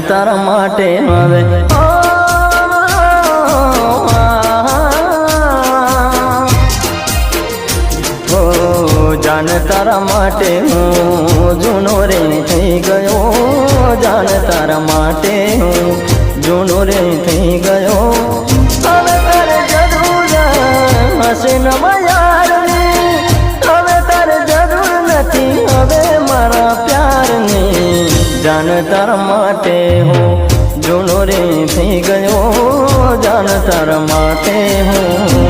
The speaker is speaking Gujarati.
તારા માટે હવે જાન તારા માટે હું જૂનો રે થઈ ગયો જાન તારા માટે હું જૂનો રે થઈ ગયો હવે તારે જરૂર હશે નવા યારની હવે તારે જરૂર નથી હવે મારા પ્યારની જાન તારા માટે હું જૂનો રે થઈ ગયો જાન તારા માટે હું